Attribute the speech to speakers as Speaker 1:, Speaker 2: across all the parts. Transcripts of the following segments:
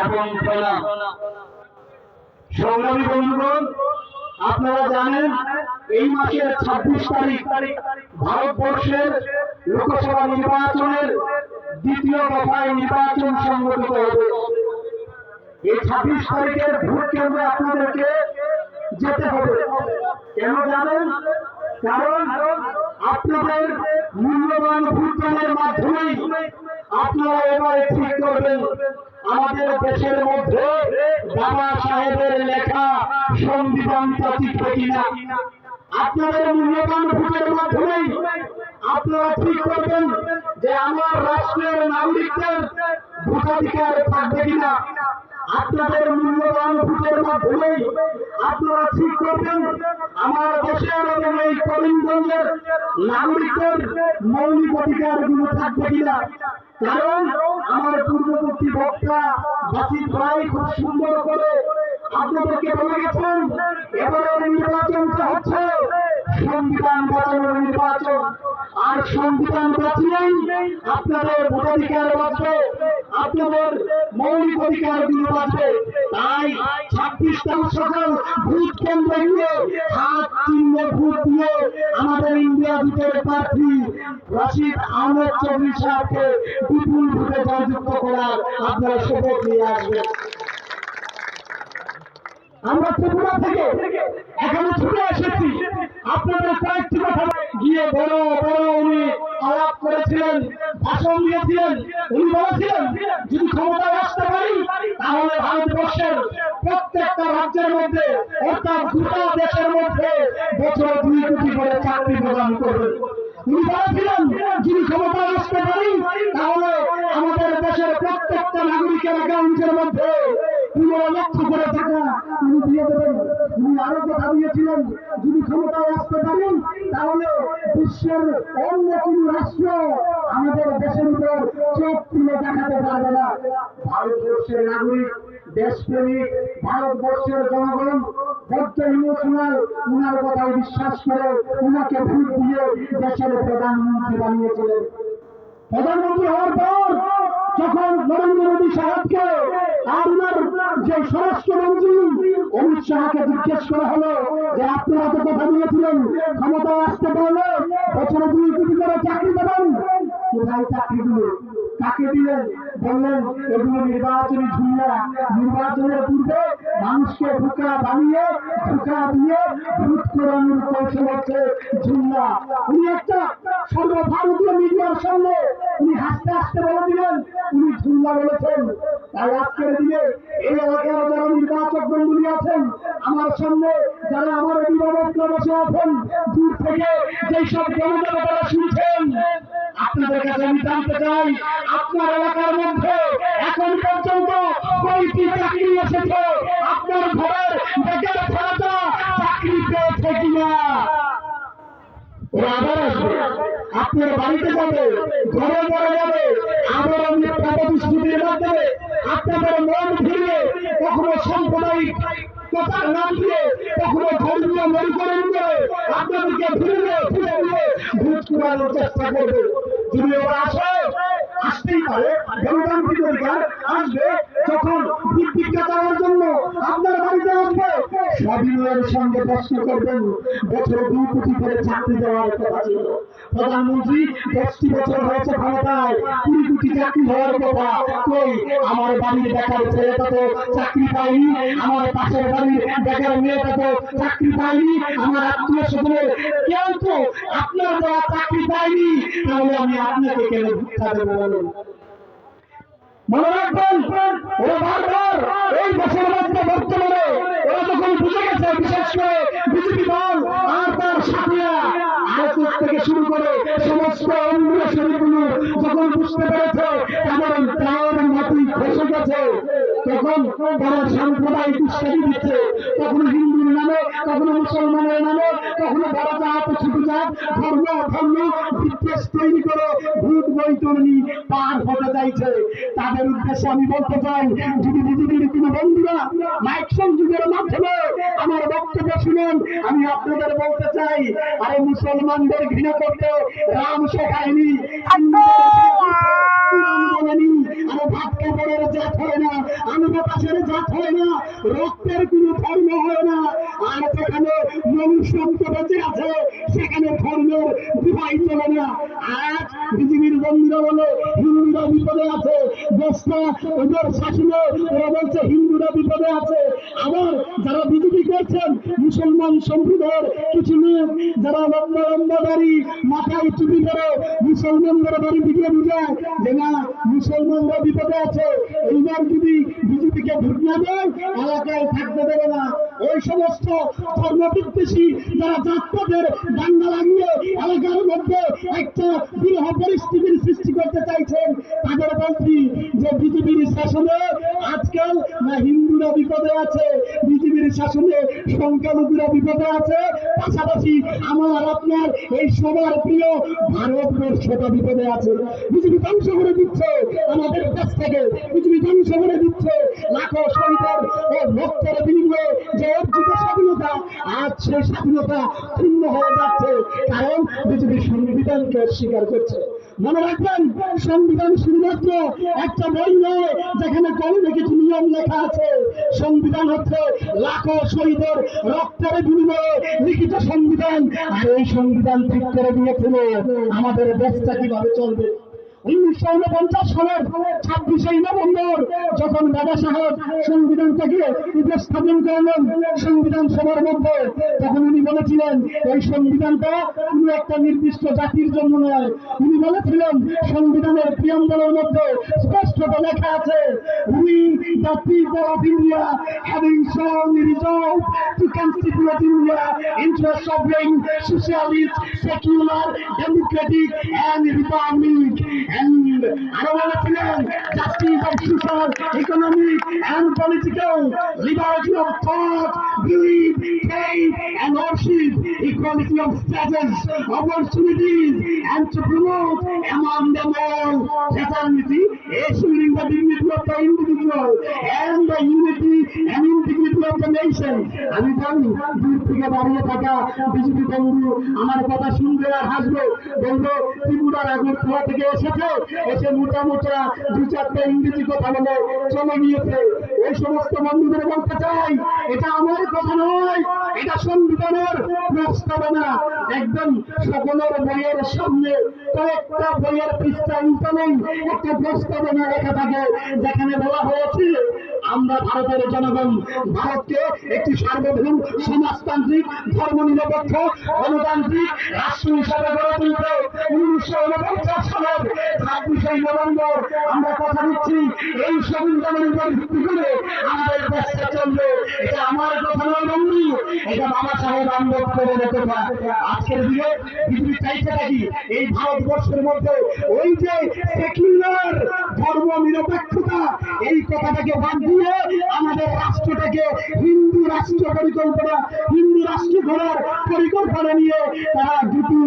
Speaker 1: এবং প্রণাম। সংগ্রামী বন্ধুগণ, আপনারা জানেন এই মাসের 26 তারিখ ভারতবর্ষের লোকসভা নির্বাচনের দ্বিতীয় দফায় নির্বাচন সংগঠিত হবে। এই 26 তারিখের ভোট কেন্দ্রে আপনাদেরকে যেতে হবে। কেন জানেন? কারণ আপনাদের মূল্যবান ভোটদানের মাধ্যমেই আপনারা এবারে ঠিক করবেন আমাদের দেশের মধ্যে বাবা সাহেবের লেখা সংবিধানটা টিকবে কিনা। আপনাদের মূল্যবান ভোটের মাধ্যমেই আপনারা ঠিক করবেন যে আমার রাষ্ট্রের নাগরিকদের ভোটাধিকার থাকবে কিনা। আপনাদের মূল্যবান ভোটের মাধ্যমেই আপনারা ঠিক করবেন আমার দেশের এবং এই করিমগঞ্জের নাগরিকদের মৌলিক অধিকারগুলো থাকবে কিনা। কারণ আমার পূর্ববর্তী বক্তা বাসির ভাই খুব সুন্দর করে আপনাদেরকে বলে গেছেন এবারের নির্বাচনটা হচ্ছে সংবিধান বাঁচানোর নির্বাচন। আর সংবিধান বাঁচিয়েই আপনাদের ভোটাধিকার বাঁচবে, আপনাদের মৌলিক অধিকারগুলো বাঁচবে। তাই 26 তারিখ সকাল ভোট কেন্দ্রে গিয়ে হাত চিহ্নে ভোট দিয়ে আমাদের ইন্ডিয়া জোটের প্রার্থী রশিদ আহমেদ চৌধুরী সাহেবকে বিপুল ভোটে জয়যুক্ত করার আপনারা শপথ নিয়ে আসবেন। আমরা ত্রিপুরা থেকে এখানে ছুটে এসেছি আপনাদের কয়েকটি কথা গিয়ে বড় বড় উনি আলাপ করেছিলেন, ভাষণ দিয়েছিলেন। উনি বলেছিলেন যদি ক্ষমতায় আসতে পারি তাহলে ভারতবর্ষের প্রত্যেকটা রাজ্যের মধ্যে অর্থাৎ গোটা দেশের মধ্যে বছরে 2 কোটি করে চাকরি প্রদান করবেন। উনি বলেছিলেন যদি ক্ষমতায় আসতে পারি তাহলে আমাদের দেশের প্রত্যেকটা নাগরিকের অ্যাকাউন্টের মধ্যে 15 লক্ষ করে টাকা তিনি দিয়ে দেবেন। উনি আরো কথা দিয়েছিলেন যদি ক্ষমতায় আসতে পারেন তাহলে বিশ্বের অন্য কোন রাষ্ট্র আমাদের দেশের উপর চোখ তুলে দেখাতে পারবে না। ভারতবর্ষের নাগরিক, দেশপ্রেমিক ভারতবর্ষের জনগণ বড্ড ইমোশনাল, উনার কথায় বিশ্বাস করে উনাকে ভোট দিয়ে দেশের প্রধানমন্ত্রী বানিয়েছিলেন। প্রধানমন্ত্রী হওয়ার পর যখন নরেন্দ্র মোদী সাহেবকে আর উনার যে স্বরাষ্ট্রমন্ত্রী অমিত শাহকে জিজ্ঞেস করা হলো যে আপনারা তো কথা দিয়েছিলেন ক্ষমতায় আসতে পারলে বছরে 2 কোটি করে চাকরি দেবেন, কোথায় চাকরিগুলো কাকে দিলেন? বললেন এগুলো নির্বাচনী ঝুল্লা, নির্বাচনের পূর্বে মানুষকে ধোঁকা বানিয়ে ধোঁকা দিয়ে ভোট করানোর কৌশল হচ্ছে ঝুল্লা। উনি একটা সর্বভারতীয় মিডিয়ার সামনে উনি হাসতে হাসতে বলে দিলেন উনি ঝুল্লা বলেছেন। তাই আজকের দিনে এই এলাকার যারা নির্বাচক বন্ধুরা আছেন, আমার সামনে যারা আমার অভিভাবকরা বসে আছেন, দূর থেকে যেসব জনদেবতারা শুনছেন, আপনাদের কাছে আমি জানতে চাই আপনার এলাকার মধ্যে এখন পর্যন্ত কয়টি চাকরি এসেছে? আপনার ঘরের বেকার ছেলেটা চাকরি পেয়েছে কিনা? ওরা আবার আসবে, আপনার বাড়িতে যাবে, ঘরে ঘরে যাবে, আবার আমি প্রতিশ্রুতির মাধ্যমে আপনাদের মন ফিরিয়ে কখনো সাম্প্রদায়িক কথার নাম দিয়ে কখনো ধর্মীয় মেরুকরণ করে আপনাদেরকে ফিরিয়ে ফিরে দিয়ে ভোট করানোর চেষ্টা করবে। যদি ওরা আসে, আসতেই পারে, গণতান্ত্রিক অধিকার আসবে, যখন ভোট ভিক্ষা দেওয়ার জন্য আপনার বাড়িতে আসবে সবিনয়ের সঙ্গে প্রশ্ন করবেন বছরে 2 কোটি করে চাকরি দেওয়ার কথা ছিল। প্রধানমন্ত্রী 10টি বছর হয়েছে ক্ষমতায়, 20 কোটি চাকরি হওয়ার কথা কই? আমার বাড়ির বেকার ছেলেটা তো চাকরি পায়নি, আমার পাশের বাড়ির বেকার মেয়েটা তো চাকরি পায়নি, আমার আত্মীয় স্বজনের কেউ তো আপনার দেওয়া চাকরি পায়নি। তাহলে আমি আপনাকে কেন ভিক্ষা দেবো বলুন? মনে রাখবেন ওরা বারবার এই দেশের মধ্যে বর্তমানে ওরা যখন বুঝে গেছে, বিশেষ করে বিজেপি দল আর তার সাথীরা আইএসএস থেকে শুরু করে সমস্ত অঙ্গগুলো যখন বুঝতে পেরেছে তাদের প্রাণ মাটি খসে গেছে, তো তখন তারা সাম্প্রদায়িক উস্কানি দিচ্ছে, কখনো হিন্দুর নামে, কখনো মুসলমানের নামে, কখনো বড় জাত ছোট জাত ধর্ম ধর্ম বিদ্বেষ তৈরি করে ভূত বৈতরণী পার হতে চাইছে। তাদের উদ্দেশ্যে আমি বলতে চাই, যদি বিজেপির কোনো বন্ধুরা মাইক সংযোগের মাধ্যমে আমার বক্তব্য শুনেন, আমি আপনাদের বলতে চাই, আরে মুসলমানদের ঘৃণা করতে রাম শেখায়নি, বলেনি, আরে ভাত কাপড়ের জাত হয় না, আলু বাতাসের জাত হয় না, রক্তের কোন ধর্ম হয় না। আর যেখানে মনুষ্যত্ব বেঁচে আছে সেখানে ধর্মের দুহাই চলে না। আজ বিজেপির বন্ধুরা বলে হিন্দুরা বিপদে আছে, দেশটা ওদের শাসনে ওরা বলছে হিন্দুরা বিপদে আছে। আবার যারা বিজেপি করছেন মুসলমান সম্প্রদায়ের কিছু লোক যারা লম্বা লম্বা দাড়ি মাথায় টুপি করে মুসলমানদের বাড়ি দিকে বুঝায় যে না মুসলমানরা বিপদে আছে, এইবার যদি বিজেপিকে ভোট না দেয় এলাকায় থাকতে দেবে না। ওই সমস্ত ধর্মবিদ্বেষী যারা জাতপাতের দাঙ্গা লাগিয়ে এলাকার মধ্যে একটা বিরহ পরিস্থিতির সৃষ্টি করতে চাইছেন, তাদের বলছি যে বিজেপির শাসনে আজকাল না হিন্দুরা বিপদে আছে, বিজেপির শাসনে সংখ্যালঘুরা বিপদে আছে, পাশাপাশি আমার আপনার এই সবার প্রিয় ভারতবর্ষটা বিপদে আছে। বিজেপি ধ্বংস করে দিচ্ছে আমাদের দেশ থেকে, বিজেপি ধ্বংস করে দিচ্ছে লাখো শহীদের ও রক্তের বিনিময়ে যে অর্জিত স্বাধীনতা, আজ সেই স্বাধীনতা ক্ষুণ্ণ হয়ে যাচ্ছে, কারণ বিজেপি সংবিধানকে অস্বীকার করছে। মনে রাখবেন, সংবিধান শুধুমাত্র একটা বই নয় যেখানে কলমে কিছু নিয়ম লেখা আছে। সংবিধান হচ্ছে লাখো শহীদের রক্তের বিনিময়ে লিখিত সংবিধান। আর এই সংবিধান ঠিক করে দিয়েছিল আমাদের দেশটা কিভাবে চলবে। 1949 সালের 26শে নভেম্বর যখন বাবা সাহেব সংবিধানটাকে উপস্থাপন করলেন সংবিধান সভার মধ্যে, তখন উনি বলেছিলেন এই সংবিধানটা কোন একটা নির্দিষ্ট জাতির জন্য নয়। উনি বলেছিলেন সংবিধানের প্রিয়াম্বলের মধ্যে স্পষ্টত লেখা আছে, we the people of India having solemnly resolved to constitute India into a sovereign, socialist, secular, democratic and republic. And আরো বলেছিলেন justice of social, economic and political, liberty of thought, belief, faith and worship, equality of status, opportunities, and to promote among them all fraternity, assuring the dignity of the individual and the unity and integrity of the nation. আমি জানি দূর থেকে দাঁড়িয়ে থাকা BJP বন্ধু আমার কথা শুনবে আর হাসবে, বলবে ত্রিপুরার আগরতলা থেকে এসেছে, এসে মোটা মোটা দু চারটা ইংরেজি কথা বলে চলে গিয়েছে। ওই সমস্ত বন্ধুদের বলতে চাই, এটা আমার কথা নয়, এটা সংবিধানের প্রস্তাবনা। একদম সকলের বইয়ের সামনে কয়েকটা বইয়ের পৃষ্ঠা উল্টালেই একটা প্রস্তাবনা লেখা থাকে, যেখানে বলা হয়েছে আমরা ভারতের জনগণ ভারতকে একটি সার্বভৌম সমাজতান্ত্রিক ধর্মনিরপেক্ষ গণতান্ত্রিক রাষ্ট্র হিসাবে গড়ে তুলতে 1949 সালের 26শে নভেম্বর আমরা কথা দিচ্ছি এই সংবিধানের উপর ভিত্তি করে আমাদের দেশটা চলবে। এটা আমার কথা নয় বন্ধু, এটা বাবা সাহেব আম্বেদকরের কথা। আজকের দিনে পৃথিবী চাইছে নাকি এই ভারতবর্ষের মধ্যে ওই যে সেকুলার ধর্ম নিরপেক্ষতা, এই কথাটাকে বাদ দিয়ে আমাদের রাষ্ট্রটাকে হিন্দু রাষ্ট্র পরিকল্পনা, হিন্দু রাষ্ট্র গড়ার পরিকল্পনা নিয়ে তারা দুটি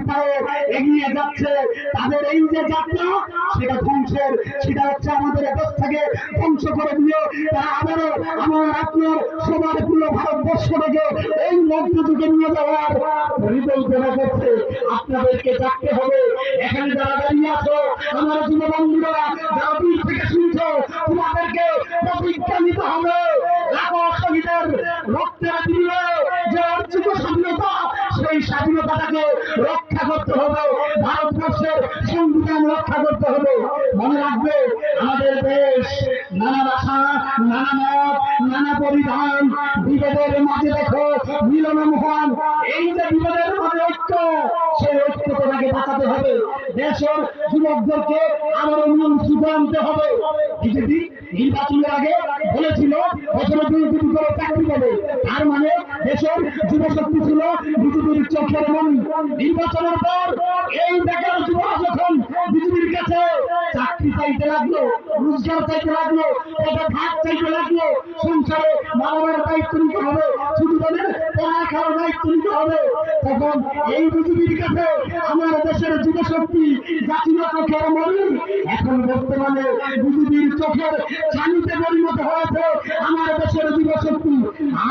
Speaker 1: পায়ে এগিয়ে যাচ্ছে। তাদের এই যে যাত্রা সেটা ধ্বংসের, সেটা হচ্ছে আমাদের দেশটাকে ধ্বংস করে দিয়ে তারা আবারও আমার আপনার সবার প্রিয় ভারতবর্ষটাকে এই মধ্যযুগে নিয়ে যাওয়ার পরিকল্পনা করছে। আপনাদেরকে জানতে হবে, এখানে যারা দাঁড়িয়ে আছো আমার যুব বন্ধুরা, যারা দূর থেকে শুনছো, তোমাদেরকে প্রতিজ্ঞা নিতে হবে লাখো শহীদের রক্তের বিনিময়ে যে অর্জিত স্বাধীনতা, সেই স্বাধীনতাটাকে রক্ষা করতে হবে, ভারতবর্ষের সংবিধান রক্ষা করতে হবে। মনে রাখবে আমাদের দেশ নানা ভাষা, নানা মত, নানা পরিধান, বিভেদের মাঝে দেখো মিলন মহান। এই যে বিভেদের মাঝে ঐক্য, সেই ঐক্যতাকে বাঁচাতে হবে। দেশের যুবকদেরকে আবার নিয়ম সুধে আনতে হবে। বিজেপি নির্বাচনের আগে বলেছিল বছরে 2 করে চাকরি দেবে, তার মানে দেশের যুবশক্তি ছিল বিজেপির চোখের মণি। নির্বাচনের পর এই বেকার যুবক যখন বিজেপির কাছে চাকরি চাইতে লাগলো, রোজগার চাইতে লাগলো, এটা ভাত চাইতে লাগলো, সংসারে বাবার দায়িত্ব নিতে হবে, শুধু তাদের পড়ালেখার দায়িত্ব নিতে হবে, তখন এই বিজেপির কাছে আমার দেশের যুবশক্তি জাতীয় চোখের মণি এখন বর্তমানে বিজেপির চোখের ছানিতে পরিণত হয়েছে আমার দেশের যুবশক্তি।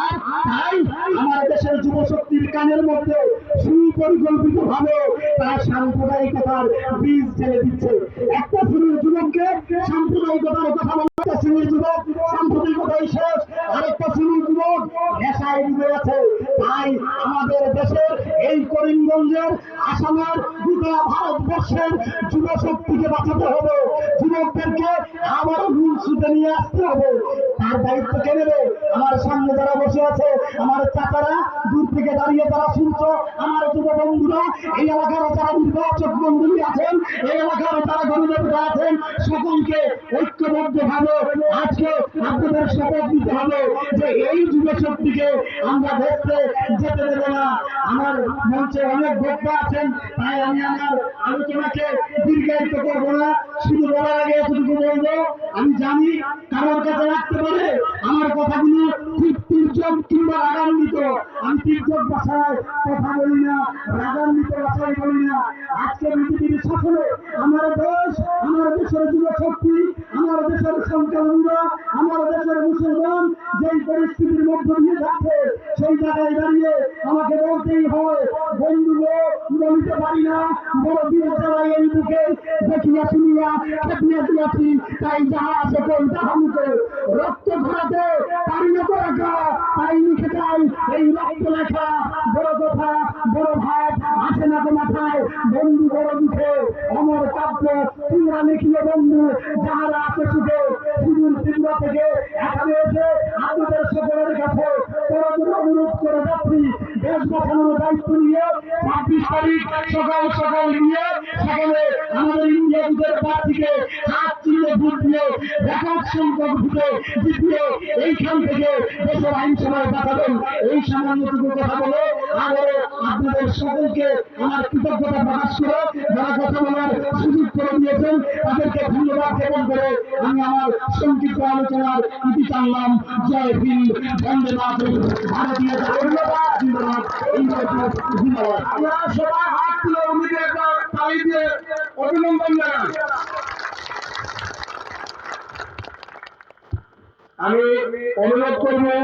Speaker 1: আর তাই আমার দেশের যুবশক্তির কানের মধ্যে সুপরিকল্পিত ভাবে তারা সাম্প্রদায়িকতার বীজ ছেড়ে দিচ্ছে। একটা শ্রেণীর যুবককে সাম্প্রদায়িকতার কথা বলে, একটা শ্রেণীর যুবক সাম্প্রদায়িকতাই শেষ, আরেকটা শ্রেণীর যুবক নেশায় ডুবে আছে। তাই আমাদের দেশের এই করিমগঞ্জের, আসামের, গোটা ভারতবর্ষের যুবশক্তিকে বাঁচাতে হবে, যুবকদেরকে আবার মূল সুদে নিয়ে আসতে হবে। তার দায়িত্ব কে নেবে? আমার সামনে যারা বসে আছে, আমার চাচারা, দূর থেকে দাঁড়িয়ে যারা শুনছো, আমার যুব বন্ধুরা, এই এলাকার যারা নির্বাচক মন্ডলী আছেন, এই এলাকার যারা গণনেতা আছেন, সকলকে ঐক্যবদ্ধ ভাবে আজকে আপনাদের শপথ দিতে হবে যে এই যুবশক্তিকে আমরা দেখতে যেতে দেব না। আমার মঞ্চে অনেক বক্তা আছেন, তাই আমি আমার আলোচনাকে দীর্ঘায়িত করবো না, শুধু বলার আগে এতটুকু বলবো, আমি জানি কারোর কাছে রাখতে পারে আমার কথাগুলো খুব তীর্যক কিংবা রাগান্বিত। আমি তীর্যক ভাষায় কথা বলি না, রাগান্বিত ভাষায় বলি না। আজকে বিজেপির শাসনে আমার দেশ, আমার দেশের যুবশক্তি, আমার দেশের সংখ্যালঘুরা, আমার দেশের মুসলমান যেই পরিস্থিতির মধ্যে দিয়ে যাচ্ছে, সেই জায়গায় দাঁড়িয়ে আমাকে বলতেই হয়, বন্ধুগো, বলতে পারি না, বড় দিয়ে চালাই এই বুকে, দেখিয়া শুনিয়া খেপিয়া দিয়েছি, তাই যাহা আছে কই তাহা মুখে, রক্ত ধরাতে পারি না তো রাখা, তাই লিখে যাই এই রক্ত লেখা। বড় কথা, বড় ভাব আসে না তো মাথায়, বন্ধু বড় দুঃখে, অমর কাব্য তোমরা লিখিয়ে বন্ধু, যাহারা আছে সুখে, সুদূর ত্রিপুরা থেকে এখানে এসে আপনাদের সকলের কাছে অনুরোধ করে যাচ্ছি, দেশ বাঁচানোর দায়িত্ব নিয়ে 26 তারিখ সকাল সকাল নিয়ে সেখানে আমাদের ইন্ডিয়া জুটের প্রার্থীকে হাত চিহ্নে ভোট দিয়ে ব্যাপক সংখ্যক ভোটে জিতিয়ে এইখান থেকে দেশের আইনসভায় পাঠাবেন। এই সামান্যটুকু কথা বলে আবারও আপনাদের সকলকে আমার কৃতজ্ঞতা প্রকাশ করে যারা কথা বলার সুযোগ করে দিয়েছেন তাদেরকে ধন্যবাদ জ্ঞাপন করে আমি আমার সংক্ষিপ্ত আলোচনার ইতি টানলাম। জয় হিন্দ, বন্দে মাতরম, ভারতীয় ধন্যবাদ, জিন্দাবাদ, জিন্দাবাদ। আমরা সবাই হাত তুলে উনিকে একটা তালি দিয়ে অভিনন্দন জানান। আমি অনুরোধ করবো